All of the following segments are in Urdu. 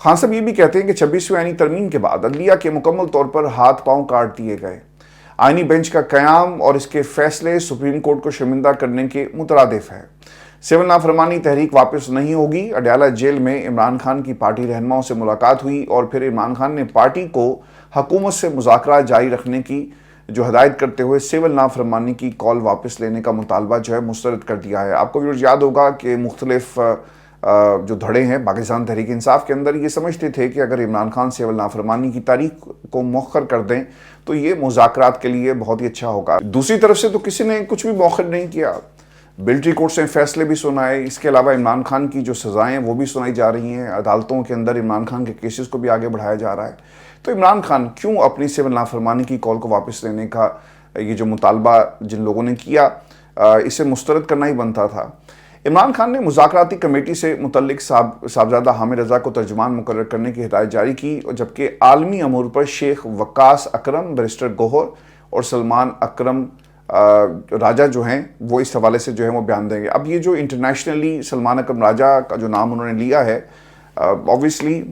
خان صاحب یہ بھی کہتے ہیں کہ 26ویں آئینی ترمیم کے بعد عدلیہ کے مکمل طور پر ہاتھ پاؤں کاٹ دیے گئے، آئینی بینچ کا قیام اور اس کے فیصلے سپریم کورٹ کو شرمندہ کرنے کے مترادف ہے۔ سول نافرمانی تحریک واپس نہیں ہوگی۔ اڈیالہ جیل میں عمران خان کی پارٹی رہنماؤں سے ملاقات ہوئی اور پھر عمران خان نے پارٹی کو حکومت سے مذاکرات جاری رکھنے کی جو ہدایت کرتے ہوئے سول نافرمانی کی کال واپس لینے کا مطالبہ جو ہے مسترد کر دیا ہے۔ آپ کو ویورز یاد ہوگا کہ مختلف جو دھڑے ہیں پاکستان تحریک انصاف کے اندر یہ سمجھتے تھے کہ اگر عمران خان سول نافرمانی کی تاریخ کو مؤخر کر دیں تو یہ مذاکرات کے لیے بہت ہی اچھا ہوگا۔ دوسری طرف سے تو کسی نے کچھ بھی مؤخر نہیں کیا، ملٹری کورٹ سے فیصلے بھی سنائے، اس کے علاوہ عمران خان کی جو سزائیں وہ بھی سنائی جا رہی ہیں، عدالتوں کے اندر عمران خان کے کیسز کو بھی آگے بڑھایا جا رہا ہے۔ تو عمران خان کیوں اپنی سول نافرمانی کی کال کو واپس لینے کا یہ جو مطالبہ جن لوگوں نے کیا اسے مسترد کرنا ہی بنتا تھا۔ عمران خان نے مذاکراتی کمیٹی سے متعلق صاحبزادہ حامد رضا کو ترجمان مقرر کرنے کی ہدایت جاری کی، جبکہ عالمی امور پر شیخ وقاص اکرم، بیرسٹر گوہر اور سلمان اکرم راجہ جو ہیں وہ اس حوالے سے جو ہے وہ بیان دیں گے۔ اب یہ جو انٹرنیشنلی سلمان اکرم راجہ کا جو نام انہوں نے لیا ہے، اوبویسلی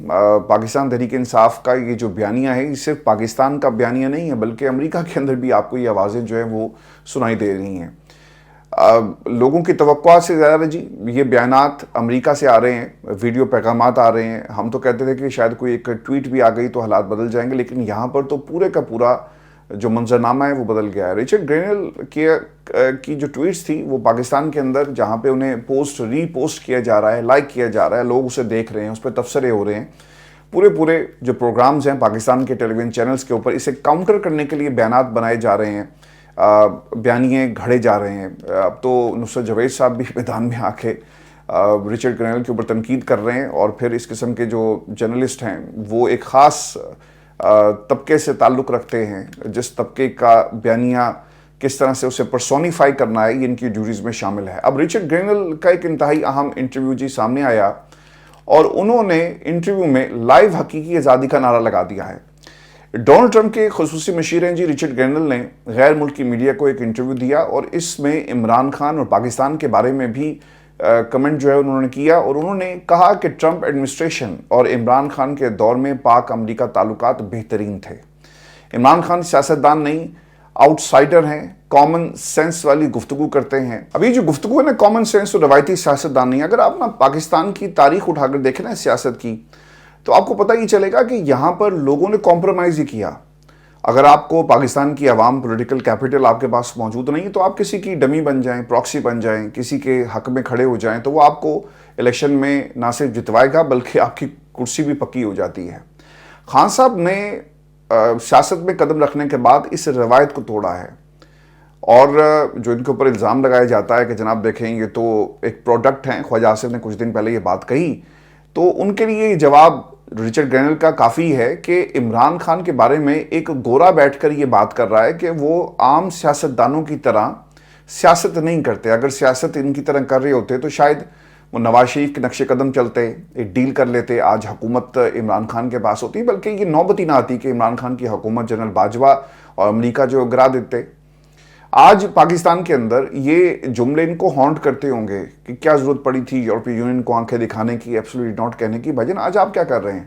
پاکستان تحریک انصاف کا یہ جو بیانیہ ہے یہ صرف پاکستان کا بیانیہ نہیں ہے بلکہ امریکہ کے اندر بھی آپ کو یہ آوازیں جو ہیں وہ سنائی دے رہی ہیں۔ لوگوں کی توقعات سے زیادہ جی یہ بیانات امریکہ سے آ رہے ہیں، ویڈیو پیغامات آ رہے ہیں۔ ہم تو کہتے تھے کہ شاید کوئی ایک ٹویٹ بھی آ گئی تو حالات بدل جائیں گے، لیکن یہاں پر تو پورے کا پورا جو منظرنامہ ہے وہ بدل گیا ہے۔ رچرڈ گرینل کی جو ٹویٹس تھی وہ پاکستان کے اندر جہاں پہ انہیں ری پوسٹ کیا جا رہا ہے، لائک کیا جا رہا ہے، لوگ اسے دیکھ رہے ہیں، اس پہ تبصرے ہو رہے ہیں، پورے جو پروگرامز ہیں پاکستان کے ٹیلی ویژن چینلز کے اوپر اسے کاؤنٹر کرنے کے لیے بیانات بنائے جا رہے ہیں، بیانیے گھڑے جا رہے ہیں۔ اب تو نصرت جاوید صاحب بھی میدان میں آ کے رچرڈ گرینل کے اوپر تنقید کر رہے ہیں، اور پھر اس قسم کے جو جرنلسٹ ہیں وہ ایک خاص طبقے سے تعلق رکھتے ہیں، جس طبقے کا بیانیہ کس طرح سے اسے پرسونیفائی کرنا ہے یہ ان کی ڈیوٹیز میں شامل ہے۔ اب رچرڈ گرینل کا ایک انتہائی اہم انٹرویو جی سامنے آیا اور انہوں نے انٹرویو میں لائیو حقیقی آزادی کا نعرہ لگا دیا ہے۔ ڈونلڈ ٹرمپ کے خصوصی مشیر ہیں جی رچرڈ گرینل نے غیر ملکی میڈیا کو ایک انٹرویو دیا اور اس میں عمران خان اور پاکستان کے بارے میں بھی کمنٹ جو ہے انہوں نے کیا، اور انہوں نے کہا کہ ٹرمپ ایڈمنسٹریشن اور عمران خان کے دور میں پاک امریکہ تعلقات بہترین تھے۔ عمران خان سیاستدان نہیں، آؤٹ سائڈر ہیں، کامن سینس والی گفتگو کرتے ہیں۔ اب یہ جو گفتگو ہے نا کامن سینس اور روایتی سیاستدان نہیں، اگر آپ نا پاکستان کی تاریخ اٹھا کر دیکھیں نا سیاست کی تو آپ کو پتہ ہی چلے گا کہ یہاں پر لوگوں نے کمپرومائز ہی کیا۔ اگر آپ کو پاکستان کی عوام پولیٹیکل کیپٹل آپ کے پاس موجود نہیں تو آپ کسی کی ڈمی بن جائیں، پراکسی بن جائیں، کسی کے حق میں کھڑے ہو جائیں تو وہ آپ کو الیکشن میں نہ صرف جتوائے گا بلکہ آپ کی کرسی بھی پکی ہو جاتی ہے۔ خان صاحب نے سیاست میں قدم رکھنے کے بعد اس روایت کو توڑا ہے، اور جو ان کے اوپر الزام لگایا جاتا ہے کہ جناب دیکھیں یہ تو ایک پروڈکٹ ہیں، خواجہ آصف نے کچھ دن پہلے یہ بات کہی، تو ان کے لیے یہ جواب رچرڈ گرینل کا کافی ہے کہ عمران خان کے بارے میں ایک گورا بیٹھ کر یہ بات کر رہا ہے کہ وہ عام سیاستدانوں کی طرح سیاست نہیں کرتے۔ اگر سیاست ان کی طرح کر رہے ہوتے تو شاید وہ نواز شریف کے نقش قدم چلتے، ایک ڈیل کر لیتے، آج حکومت عمران خان کے پاس ہوتی، بلکہ یہ نوبت ہی نہ آتی کہ عمران خان کی حکومت جنرل باجوہ اور امریکہ جو گرا دیتے۔ آج پاکستان کے اندر یہ جملے ان کو ہانٹ کرتے ہوں گے کہ کیا ضرورت پڑی تھی یورپی یونین کو آنکھیں دکھانے کی، ایبسولوٹلی ناٹ کہنے کی۔ بھائی جان آج آپ کیا کر رہے ہیں؟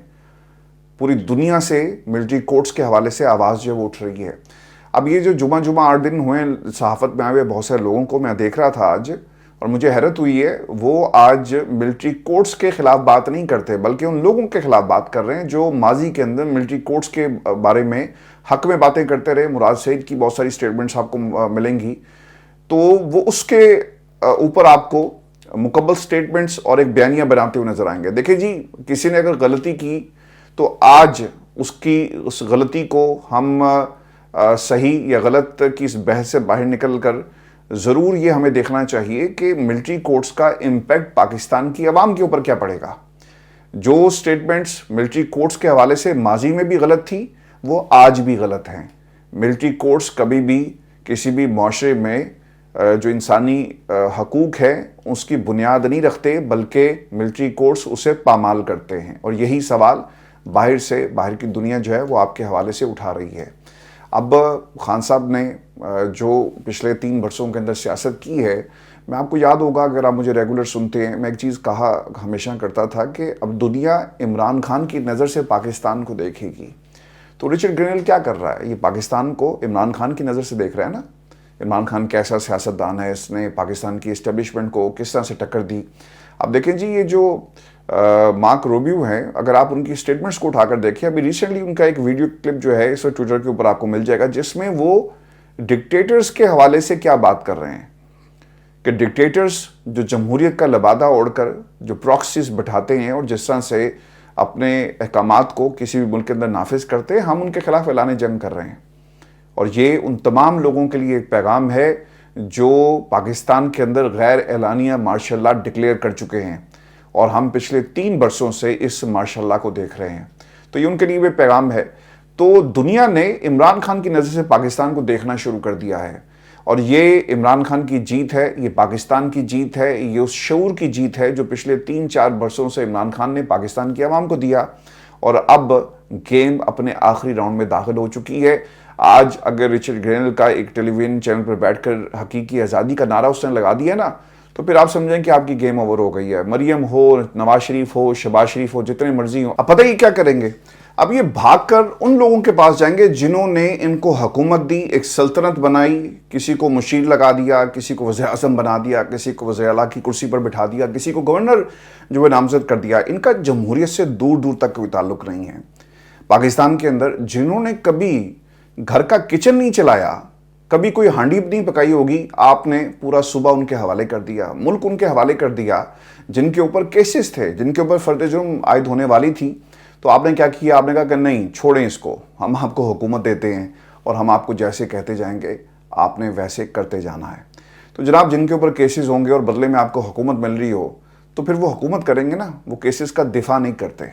پوری دنیا سے ملٹری کورٹس کے حوالے سے آواز جو وہ اٹھ رہی ہے۔ اب یہ جو جمعہ 8 دن ہوئے صحافت میں آئے ہوئے بہت سارے لوگوں کو میں دیکھ رہا تھا آج، اور مجھے حیرت ہوئی ہے، وہ آج ملٹری کورٹس کے خلاف بات نہیں کرتے بلکہ ان لوگوں کے خلاف بات کر رہے ہیں جو ماضی کے اندر ملٹری کورٹس کے بارے میں حق میں باتیں کرتے رہے۔ مراد سعید کی بہت ساری سٹیٹمنٹس آپ کو ملیں گی، تو وہ اس کے اوپر آپ کو مکمل سٹیٹمنٹس اور ایک بیانیہ بناتے ہوئے نظر آئیں گے۔ دیکھیں جی، کسی نے اگر غلطی کی تو آج اس غلطی کو ہم صحیح یا غلط کی اس بحث سے باہر نکل کر ضرور یہ ہمیں دیکھنا چاہیے کہ ملٹری کورٹس کا امپیکٹ پاکستان کی عوام کے اوپر کیا پڑے گا۔ جو سٹیٹمنٹس ملٹری کورٹس کے حوالے سے ماضی میں بھی غلط تھی وہ آج بھی غلط ہیں۔ ملٹری کورٹس کبھی بھی کسی بھی معاشرے میں جو انسانی حقوق ہے اس کی بنیاد نہیں رکھتے بلکہ ملٹری کورٹس اسے پامال کرتے ہیں، اور یہی سوال باہر کی دنیا جو ہے وہ آپ کے حوالے سے اٹھا رہی ہے۔ اب خان صاحب نے جو پچھلے 3 برسوں کے اندر سیاست کی ہے، میں آپ کو یاد ہوگا اگر آپ مجھے ریگولر سنتے ہیں، میں ایک چیز کہا ہمیشہ کرتا تھا کہ اب دنیا عمران خان کی نظر سے پاکستان کو دیکھے گی. تو رچرڈ گرینل کیا کر رہا ہے؟ یہ پاکستان کو عمران خان کی نظر سے دیکھ رہا ہے نا. عمران خان کیسا سیاستدان ہے، اس نے پاکستان کی اسٹیبلشمنٹ کو کس طرح سے ٹکر دی. اب دیکھیں جی، یہ جو مارک روبیو ہیں، اگر آپ ان کی سٹیٹمنٹس کو اٹھا کر دیکھیں، ابھی ریسنٹلی ان کا ایک ویڈیو کلپ جو ہے اس وقت ٹویٹر کے اوپر آپ کو مل جائے گا، جس میں وہ ڈکٹیٹرز کے حوالے سے کیا بات کر رہے ہیں کہ ڈکٹیٹرز جو جمہوریت کا لبادہ اوڑھ کر جو پراکسیز بٹھاتے ہیں اور جس طرح سے اپنے احکامات کو کسی بھی ملک کے اندر نافذ کرتے ہیں، ہم ان کے خلاف اعلان جنگ کر رہے ہیں. اور یہ ان تمام لوگوں کے لیے ایک پیغام ہے جو پاکستان کے اندر غیر اعلانیہ مارشل لاء ڈکلیئر کر چکے ہیں، اور ہم پچھلے 3 برسوں سے اس مارشل لاء کو دیکھ رہے ہیں. تو یہ ان کے لیے بھی پیغام ہے. تو دنیا نے عمران خان کی نظر سے پاکستان کو دیکھنا شروع کر دیا ہے، اور یہ عمران خان کی جیت ہے، یہ پاکستان کی جیت ہے، یہ اس شعور کی جیت ہے جو پچھلے 3-4 برسوں سے عمران خان نے پاکستان کی عوام کو دیا. اور اب گیم اپنے آخری راؤنڈ میں داخل ہو چکی ہے. آج اگر رچرڈ گرینل کا ایک ٹیلی ویژن چینل پر بیٹھ کر حقیقی آزادی کا نعرہ اس نے لگا دیا نا، تو پھر آپ سمجھیں کہ آپ کی گیم اوور ہو گئی ہے. مریم ہو، نواز شریف ہو، شہباز شریف ہو، جتنے مرضی ہوں، اب پتہ ہی کیا کریں گے؟ اب یہ بھاگ کر ان لوگوں کے پاس جائیں گے جنہوں نے ان کو حکومت دی، ایک سلطنت بنائی، کسی کو مشیر لگا دیا، کسی کو وزیر اعظم بنا دیا، کسی کو وزیر اعلیٰ کی کرسی پر بٹھا دیا، کسی کو گورنر جو ہے نامزد کر دیا. ان کا جمہوریت سے دور دور تک کوئی تعلق نہیں ہے. پاکستان کے اندر جنہوں نے کبھی گھر کا کچن نہیں چلایا، کبھی کوئی ہانڈی نہیں پکائی ہوگی، آپ نے پورا صوبہ ان کے حوالے کر دیا، ملک ان کے حوالے کر دیا. جن کے اوپر کیسز تھے، جن کے اوپر فرد جرم عائد ہونے والی تھی، تو آپ نے کیا کیا؟ آپ نے کہا کہ نہیں، چھوڑیں اس کو، ہم آپ کو حکومت دیتے ہیں اور ہم آپ کو جیسے کہتے جائیں گے آپ نے ویسے کرتے جانا ہے. تو جناب، جن کے اوپر کیسز ہوں گے اور بدلے میں آپ کو حکومت مل رہی ہو، تو پھر وہ حکومت کریں گے نا، وہ کیسز کا دفاع نہیں کرتے.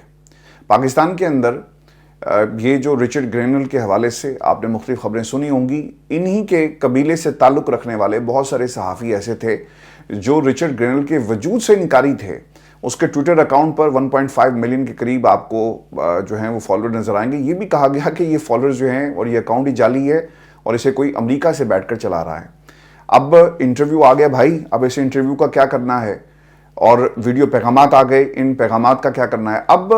پاکستان کے اندر یہ جو رچرڈ گرینل کے حوالے سے آپ نے مختلف خبریں سنی ہوں گی، انہی کے قبیلے سے تعلق رکھنے والے بہت سارے صحافی ایسے تھے جو رچرڈ گرینل کے وجود سے انکاری تھے. اس کے ٹویٹر اکاؤنٹ پر 1.5 ملین کے قریب آپ کو جو ہیں وہ فالوور نظر آئیں گے. یہ بھی کہا گیا کہ یہ فالوورز جو ہیں اور یہ اکاؤنٹ ہی جعلی ہے اور اسے کوئی امریکہ سے بیٹھ کر چلا رہا ہے. اب انٹرویو آ گیا بھائی، اب اس انٹرویو کا کیا کرنا ہے، اور ویڈیو پیغامات آ گئے، ان پیغامات کا کیا کرنا ہے. اب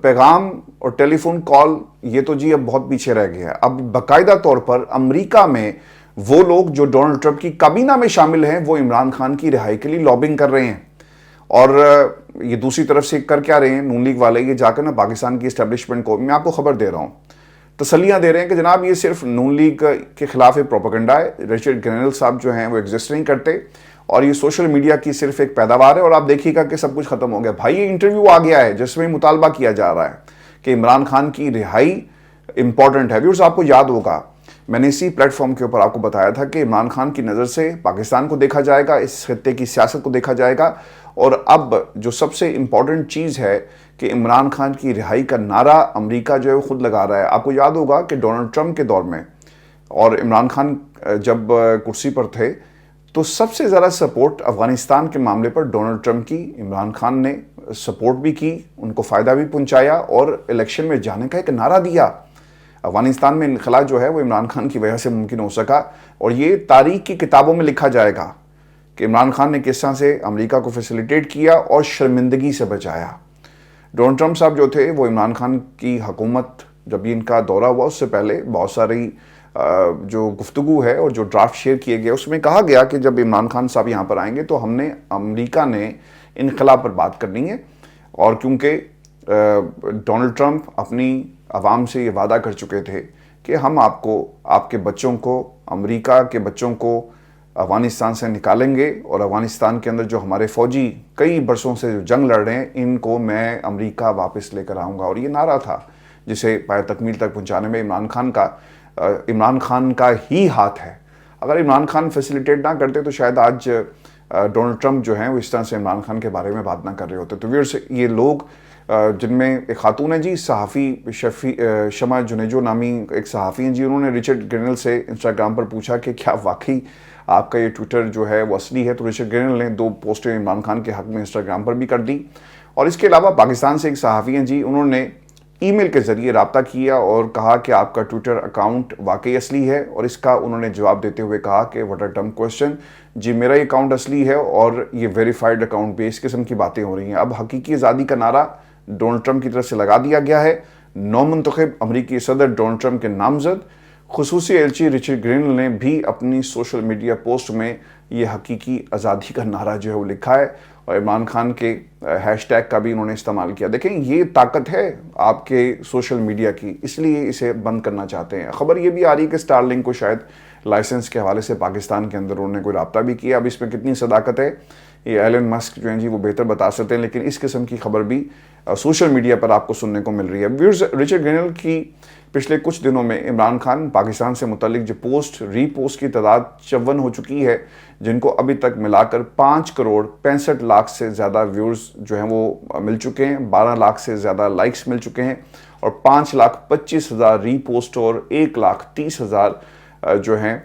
پیغام اور ٹیلی فون کال یہ تو جی اب بہت پیچھے رہ گیا ہے. اب باقاعدہ طور پر امریکہ میں وہ لوگ جو ڈونلڈ ٹرمپ کی کابینہ میں شامل ہیں، وہ عمران خان کی رہائی کے لیے لابنگ کر رہے ہیں. اور یہ دوسری طرف سے کر کیا رہے ہیں نون لیگ والے؟ یہ جا کر نا پاکستان کی اسٹیبلشمنٹ کو، میں آپ کو خبر دے رہا ہوں، تسلیاں دے رہے ہیں کہ جناب یہ صرف نون لیگ کے خلاف ایک پروپیگنڈا ہے. رچرڈ گرینل صاحب جو ہیں وہ ایگزسٹ نہیں کرتے، اور یہ سوشل میڈیا کی صرف ایک پیداوار ہے، اور آپ دیکھیے گا کہ سب کچھ ختم ہو گیا. بھائی یہ انٹرویو آ گیا ہے جس میں مطالبہ کیا جا رہا ہے کہ عمران خان کی رہائی امپورٹنٹ ہے. ویورز، آپ کو یاد ہوگا میں نے اسی پلیٹ فارم کے اوپر آپ کو بتایا تھا کہ عمران خان کی نظر سے پاکستان کو دیکھا جائے گا، اس خطے کی سیاست کو دیکھا جائے گا. اور اب جو سب سے امپورٹنٹ چیز ہے کہ عمران خان کی رہائی کا نعرہ امریکہ جو ہے وہ خود لگا رہا ہے. آپ کو یاد ہوگا کہ ڈونلڈ ٹرمپ کے دور میں اور عمران خان جب کرسی پر تھے تو سب سے زیادہ سپورٹ افغانستان کے معاملے پر ڈونلڈ ٹرمپ کی. عمران خان نے سپورٹ بھی کی، ان کو فائدہ بھی پہنچایا اور الیکشن میں جانے کا ایک نعرہ دیا. افغانستان میں انخلا جو ہے وہ عمران خان کی وجہ سے ممکن ہو سکا، اور یہ تاریخ کی کتابوں میں لکھا جائے گا کہ عمران خان نے کس طرح سے امریکہ کو فیسیلیٹیٹ کیا اور شرمندگی سے بچایا. ڈونلڈ ٹرمپ صاحب جو تھے وہ عمران خان کی حکومت جب ان کا دورہ ہوا اس سے پہلے بہت ساری جو گفتگو ہے اور جو ڈرافٹ شیئر کیے گئے اس میں کہا گیا کہ جب عمران خان صاحب یہاں پر آئیں گے تو ہم نے امریکہ نے انخلا پر بات کرنی ہے. اور کیونکہ ڈونلڈ ٹرمپ اپنی عوام سے یہ وعدہ کر چکے تھے کہ ہم آپ کو، آپ کے بچوں کو، امریکہ کے بچوں کو افغانستان سے نکالیں گے، اور افغانستان کے اندر جو ہمارے فوجی کئی برسوں سے جو جنگ لڑ رہے ہیں ان کو میں امریکہ واپس لے کر آؤں گا. اور یہ نعرہ تھا جسے پایہ تکمیل تک پہنچانے میں عمران خان کا ہی ہاتھ ہے. اگر عمران خان فیسیلیٹیٹ نہ کرتے تو شاید آج ڈونلڈ ٹرمپ جو ہیں وہ اس طرح سے عمران خان کے بارے میں بات نہ کر رہے ہوتے. تو ویورز، یہ لوگ جن میں ایک خاتون ہے جی، صحافی شمع جنیجو نامی ایک صحافی ہیں جی، انہوں نے رچرڈ گرینل سے انسٹاگرام پر پوچھا کہ کیا واقعی آپ کا یہ ٹویٹر جو ہے وہ اصلی ہے؟ تو رچرڈ گرینل نے 2 پوسٹیں عمران خان کے حق میں انسٹاگرام پر بھی کر دی. اور اس کے علاوہ پاکستان سے ایک صحافی ہیں جی، انہوں نے ای میل کے ذریعے رابطہ کیا اور کہا کہ آپ کا ٹویٹر اکاؤنٹ واقعی اصلی ہے، اور اس کا انہوں نے جواب دیتے ہوئے کہا کہ واٹ اے ڈم کوسچن، جی میرا یہ اکاؤنٹ اصلی ہے اور یہ ویریفائڈ اکاؤنٹ بھی، اس قسم کی باتیں ہو رہی ہیں۔ اب حقیقی آزادی کا نعرہ ڈونلڈ ٹرمپ کی طرف سے لگا دیا گیا ہے۔ نو منتخب امریکی صدر ڈونلڈ ٹرمپ کے نامزد خصوصی ایلچی رچرڈ گرینل نے بھی اپنی سوشل میڈیا پوسٹ میں یہ حقیقی آزادی کا نعرہ جو ہے وہ لکھا ہے، اور عمران خان کے ہیش ٹیگ کا بھی انہوں نے استعمال کیا۔ دیکھیں یہ طاقت ہے آپ کے سوشل میڈیا کی، اس لیے اسے بند کرنا چاہتے ہیں۔ خبر یہ بھی آ رہی ہے کہ اسٹار لنک کو شاید لائسنس کے حوالے سے پاکستان کے اندر انہوں نے کوئی رابطہ بھی کیا۔ اب اس میں کتنی صداقت ہے یہ ایلن مسک جو ہیں جی وہ بہتر بتا سکتے ہیں، لیکن اس قسم کی خبر بھی سوشل میڈیا پر آپ کو سننے کو مل رہی ہے۔ ویورز، رچرڈ گرینل کی پچھلے کچھ دنوں میں عمران خان پاکستان سے متعلق جو پوسٹ ری پوسٹ کی تعداد 54 ہو چکی ہے، جن کو ابھی تک ملا کر 5 کروڑ 65 لاکھ سے زیادہ ویورز جو ہیں وہ مل چکے ہیں، 12 لاکھ سے زیادہ لائکس مل چکے ہیں، اور 5,25,000 ری پوسٹ اور 1,30,000 جو ہیں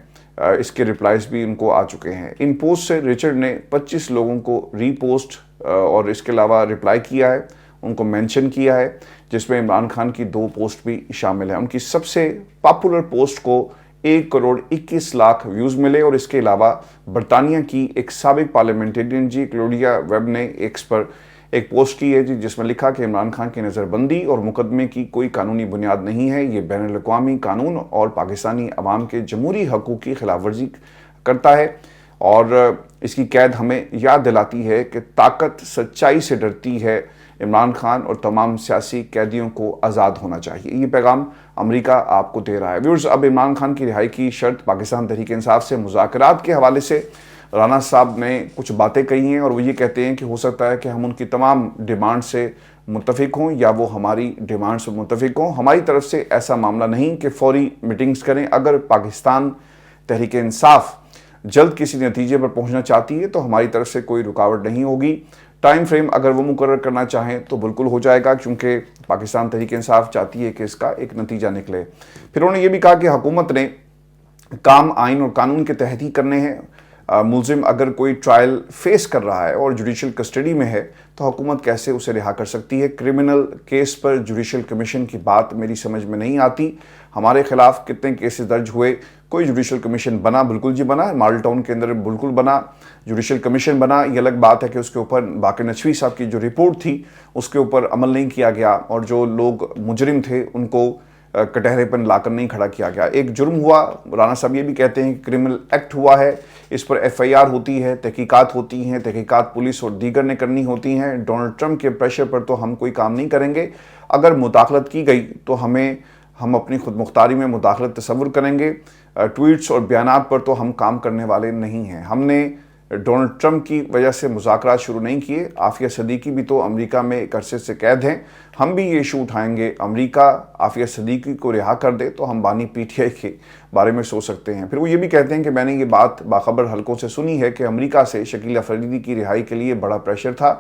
اس کے ریپلائز بھی ان کو آ چکے ہیں۔ ان پوسٹ سے رچرڈ نے 25 لوگوں کو ری پوسٹ اور اس کے علاوہ ریپلائی کیا ہے، ان کو مینشن کیا ہے، جس میں عمران خان کی 2 پوسٹ بھی شامل ہیں۔ ان کی سب سے پاپولر پوسٹ کو 1 کروڑ 21 لاکھ ویوز ملے، اور اس کے علاوہ برطانیہ کی ایک سابق پارلیمنٹرین جی کلوڈیا ویب نے ایکس پر ایک پوسٹ کی ہے جس میں لکھا کہ عمران خان کی نظر بندی اور مقدمے کی کوئی قانونی بنیاد نہیں ہے، یہ بین الاقوامی قانون اور پاکستانی عوام کے جمہوری حقوق کی خلاف ورزی کرتا ہے، اور اس کی قید ہمیں یاد دلاتی ہے کہ طاقت سچائی سے ڈرتی ہے۔ عمران خان اور تمام سیاسی قیدیوں کو آزاد ہونا چاہیے۔ یہ پیغام امریکہ آپ کو دے رہا ہے۔ ویورز، اب عمران خان کی رہائی کی شرط پاکستان تحریک انصاف سے مذاکرات کے حوالے سے رانا صاحب نے کچھ باتیں کہی ہیں، اور وہ یہ کہتے ہیں کہ ہو سکتا ہے کہ ہم ان کی تمام ڈیمانڈ سے متفق ہوں یا وہ ہماری ڈیمانڈ سے متفق ہوں۔ ہماری طرف سے ایسا معاملہ نہیں کہ فوری میٹنگز کریں۔ اگر پاکستان تحریک انصاف جلد کسی نتیجے پر پہنچنا چاہتی ہے تو ہماری طرف سے کوئی رکاوٹ نہیں ہوگی۔ ٹائم فریم اگر وہ مقرر کرنا چاہیں تو بالکل ہو جائے گا، کیونکہ پاکستان تحریک انصاف چاہتی ہے کہ اس کا ایک نتیجہ نکلے۔ پھر انہوں نے یہ بھی کہا کہ حکومت نے کام آئین اور قانون کے تحت ہی کرنے ہیں۔ ملزم اگر کوئی ٹرائل فیس کر رہا ہے اور جوڈیشل کسٹڈی میں ہے تو حکومت کیسے اسے رہا کر سکتی ہے؟ کرمنل کیس پر جوڈیشل کمیشن کی بات میری سمجھ میں نہیں آتی۔ ہمارے خلاف کتنے کیسز درج ہوئے، کوئی جوڈیشل کمیشن بنا؟ بالکل جی بنا، ماڈل ٹاؤن کے اندر بالکل بنا، جوڈیشل کمیشن بنا۔ یہ الگ بات ہے کہ اس کے اوپر باقر نچوی صاحب کی جو رپورٹ تھی اس کے اوپر عمل نہیں کیا گیا، اور جو لوگ مجرم تھے ان کو کٹہرے پر لا کر نہیں کھڑا کیا گیا۔ ایک جرم ہوا، رانا صاحب یہ بھی کہتے ہیں کہ کرمنل ایکٹ ہوا ہے، اس پر ایف آئی آر ہوتی ہے، تحقیقات ہوتی ہیں، تحقیقات پولیس اور دیگر نے کرنی ہوتی ہیں۔ ڈونلڈ ٹرمپ کے پریشر پر تو ہم کوئی کام نہیں کریں گے۔ اگر مداخلت کی گئی تو ہم اپنی خود مختاری میں مداخلت تصور کریں گے۔ ٹویٹس اور بیانات پر تو ہم کام کرنے والے نہیں ہیں۔ ہم نے ڈونلڈ ٹرمپ کی وجہ سے مذاکرات شروع نہیں کیے۔ عافیہ صدیقی بھی تو امریکہ میں ایک عرصے سے قید ہیں، ہم بھی یہ ایشو اٹھائیں گے۔ امریکہ عافیہ صدیقی کو رہا کر دے تو ہم بانی پی ٹی آئی کے بارے میں سوچ سکتے ہیں۔ پھر وہ یہ بھی کہتے ہیں کہ میں نے یہ بات باخبر حلقوں سے سنی ہے کہ امریکہ سے شکیل افریدی کی رہائی کے لیے بڑا پریشر تھا،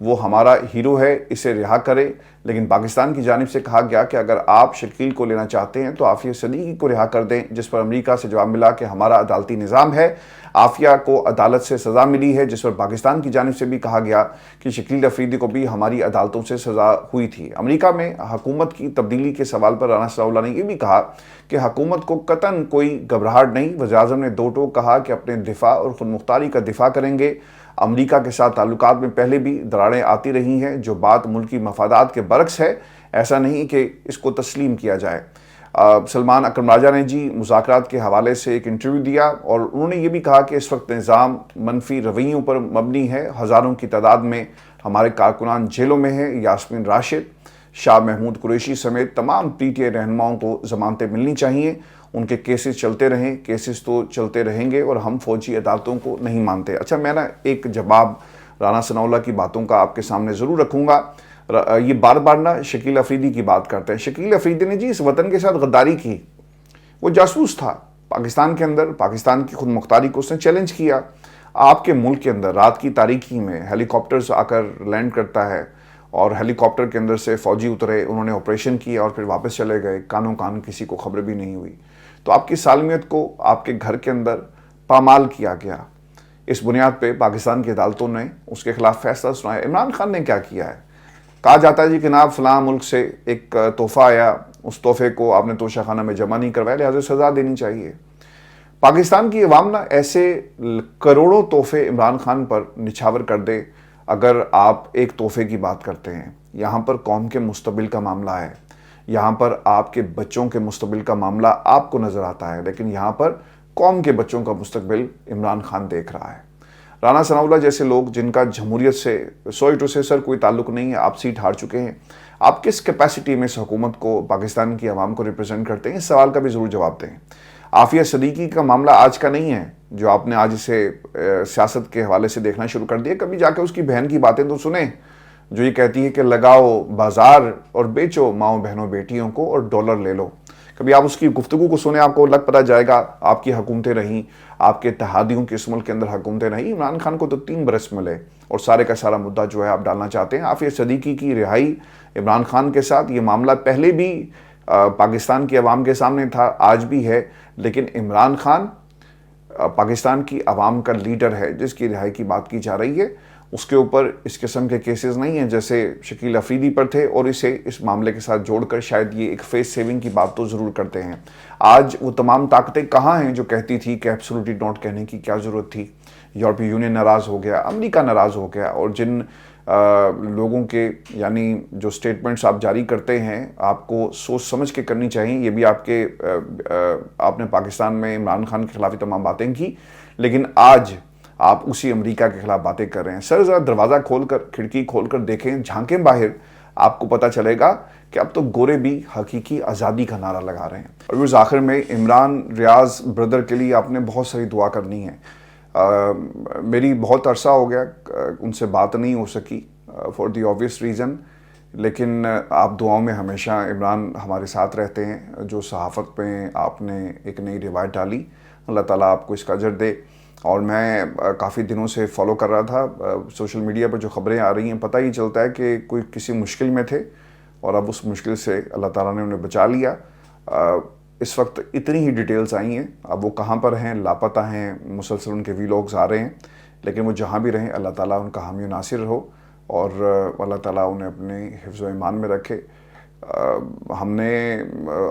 وہ ہمارا ہیرو ہے، اسے رہا کرے، لیکن پاکستان کی جانب سے کہا گیا کہ اگر آپ شکیل کو لینا چاہتے ہیں تو عافیہ صدیقی کو رہا کر دیں، جس پر امریکہ سے جواب ملا کہ ہمارا عدالتی نظام ہے، عافیہ کو عدالت سے سزا ملی ہے، جس پر پاکستان کی جانب سے بھی کہا گیا کہ شکیل افریدی کو بھی ہماری عدالتوں سے سزا ہوئی تھی۔ امریکہ میں حکومت کی تبدیلی کے سوال پر رانا ثناء اللہ نے یہ بھی کہا کہ حکومت کو قطعاً کوئی گھبراہٹ نہیں۔ وزیر اعظم نے دو ٹوک کہا کہ اپنے دفاع اور خود مختاری کا دفاع کریں گے۔ امریکہ کے ساتھ تعلقات میں پہلے بھی دراڑیں آتی رہی ہیں، جو بات ملکی مفادات کے برعکس ہے، ایسا نہیں کہ اس کو تسلیم کیا جائے۔ سلمان اکرم راجہ نے جی مذاکرات کے حوالے سے ایک انٹرویو دیا اور انہوں نے یہ بھی کہا کہ اس وقت نظام منفی رویوں پر مبنی ہے، ہزاروں کی تعداد میں ہمارے کارکنان جیلوں میں ہیں۔ یاسمین راشد، شاہ محمود قریشی سمیت تمام پی ٹی آئی رہنماؤں کو ضمانتیں ملنی چاہیے، ان کے کیسز چلتے رہیں، کیسز تو چلتے رہیں گے اور ہم فوجی عدالتوں کو نہیں مانتے۔ اچھا، میں ایک جواب رانا ثناء اللہ کی باتوں کا آپ کے سامنے ضرور رکھوں گا۔ یہ بار بار شکیل افریدی کی بات کرتے ہیں۔ شکیل افریدی نے جی اس وطن کے ساتھ غداری کی، وہ جاسوس تھا پاکستان کے اندر، پاکستان کی خود مختاری کو اس نے چیلنج کیا۔ آپ کے ملک کے اندر رات کی تاریکی میں ہیلی کاپٹر آ کر لینڈ کرتا ہے اور ہیلی کاپٹر کے اندر سے فوجی اترے، انہوں نے آپریشن کیا اور پھر واپس چلے گئے، کانوں کان کسی کو خبر بھی نہیں ہوئی۔ تو آپ کی سالمیت کو آپ کے گھر کے اندر پامال کیا گیا۔ اس بنیاد پہ پاکستان کی عدالتوں نے اس کے خلاف فیصلہ سنایا۔ عمران خان نے کیا کیا ہے؟ کہا جاتا ہے جی کہ جناب فلاں ملک سے ایک تحفہ آیا، اس تحفے کو آپ نے توشہ خانہ میں جمع نہیں کروایا، لہٰذا سزا دینی چاہیے۔ پاکستان کی عوام نہ ایسے کروڑوں تحفے عمران خان پر نچھاور کر دے اگر آپ ایک تحفے کی بات کرتے ہیں۔ یہاں پر قوم کے مستقبل کا معاملہ ہے، یہاں پر آپ کے بچوں کے مستقبل کا معاملہ آپ کو نظر آتا ہے، لیکن یہاں پر قوم کے بچوں کا مستقبل عمران خان دیکھ رہا ہے۔ رانا ثناء اللہ جیسے لوگ جن کا جمہوریت سے سوئٹو سے کوئی تعلق نہیں ہے، آپ سیٹ ہار چکے ہیں، آپ کس کیپیسٹی میں اس حکومت کو، پاکستان کی عوام کو ریپرزینٹ کرتے ہیں؟ اس سوال کا بھی ضرور جواب دیں۔ عافیہ صدیقی کا معاملہ آج کا نہیں ہے جو آپ نے آج اسے سیاست کے حوالے سے دیکھنا شروع کر دیا، کبھی جا کے اس کی بہن کی باتیں تو سنیں جو یہ کہتی ہے کہ لگاؤ بازار اور بیچو ماؤں بہنوں بیٹیوں کو اور ڈالر لے لو۔ کبھی آپ اس کی گفتگو کو سنیں، آپ کو لگ پتہ جائے گا آپ کی حکومتیں رہیں، آپ کے اتحادیوں کے اس ملک کے اندر حکومتیں رہیں۔ عمران خان کو تو 3 برس ملے اور سارے کا سارا مدعا جو ہے آپ ڈالنا چاہتے ہیں عافیہ صدیقی کی رہائی عمران خان کے ساتھ۔ یہ معاملہ پہلے بھی پاکستان کی عوام کے سامنے تھا، آج بھی ہے، لیکن عمران خان پاکستان کی عوام کا لیڈر ہے جس کی رہائی کی بات کی جا رہی ہے۔ اس کے اوپر اس قسم کے کیسز نہیں ہیں جیسے شکیل افریدی پر تھے، اور اسے اس معاملے کے ساتھ جوڑ کر شاید یہ ایک فیس سیونگ کی بات تو ضرور کرتے ہیں۔ آج وہ تمام طاقتیں کہاں ہیں جو کہتی تھی کہ ایبسولوٹلی ڈونٹ کہنے کی کیا ضرورت تھی؟ یورپی یونین ناراض ہو گیا، امریکہ ناراض ہو گیا، اور جن لوگوں کے یعنی جو سٹیٹمنٹس آپ جاری کرتے ہیں آپ کو سوچ سمجھ کے کرنی چاہیے۔ یہ بھی آپ نے پاکستان میں عمران خان کے خلاف تمام باتیں کی، لیکن آج آپ اسی امریکہ کے خلاف باتیں کر رہے ہیں۔ سر ذرا دروازہ کھول کر، کھڑکی کھول کر دیکھیں، جھانکیں باہر، آپ کو پتہ چلے گا کہ اب تو گورے بھی حقیقی آزادی کا نعرہ لگا رہے ہیں۔ اور آخر میں عمران ریاض بردر کے لیے آپ نے بہت ساری دعا کرنی ہے۔ میری بہت عرصہ ہو گیا ان سے بات نہیں ہو سکی فار دی آبویس ریزن، لیکن آپ دعاؤں میں ہمیشہ عمران ہمارے ساتھ رہتے ہیں۔ جو صحافت میں آپ نے ایک نئی روایت ڈالی، اللہ تعالیٰ آپ کو اس کا اجر دے۔ اور میں کافی دنوں سے فالو کر رہا تھا سوشل میڈیا پر جو خبریں آ رہی ہیں، پتہ ہی چلتا ہے کہ کوئی کسی مشکل میں تھے اور اب اس مشکل سے اللہ تعالیٰ نے انہیں بچا لیا۔ اس وقت اتنی ہی ڈیٹیلز آئی ہیں، اب وہ کہاں پر ہیں، لاپتہ ہیں، مسلسل ان کے ویلاگز آ رہے ہیں، لیکن وہ جہاں بھی رہیں اللہ تعالیٰ ان کا حامی و ناصر ہو اور اللہ تعالیٰ انہیں اپنے حفظ و ایمان میں رکھے۔ ہم نے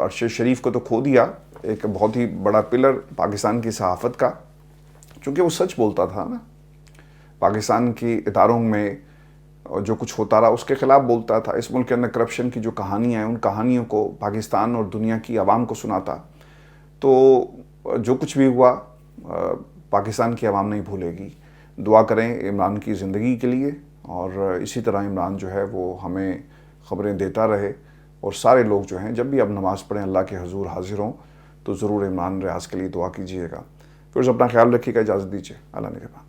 عرش شریف کو تو کھو دیا، ایک بہت ہی بڑا پلر پاکستان کی صحافت کا، چونکہ وہ سچ بولتا تھا نا، پاکستان کی اداروں میں جو کچھ ہوتا رہا اس کے خلاف بولتا تھا، اس ملک کے اندر کرپشن کی جو کہانیاں ہیں ان کہانیوں کو پاکستان اور دنیا کی عوام کو سناتا، تو جو کچھ بھی ہوا پاکستان کی عوام نہیں بھولے گی۔ دعا کریں عمران کی زندگی کے لیے، اور اسی طرح عمران جو ہے وہ ہمیں خبریں دیتا رہے، اور سارے لوگ جو ہیں جب بھی اب نماز پڑھیں اللہ کے حضور حاضر ہوں تو ضرور عمران ریاض کے لیے دعا کیجیے گا۔ پھر اپنا خیال رکھیے گا، اجازت دیجیے، اللہ نگہبان۔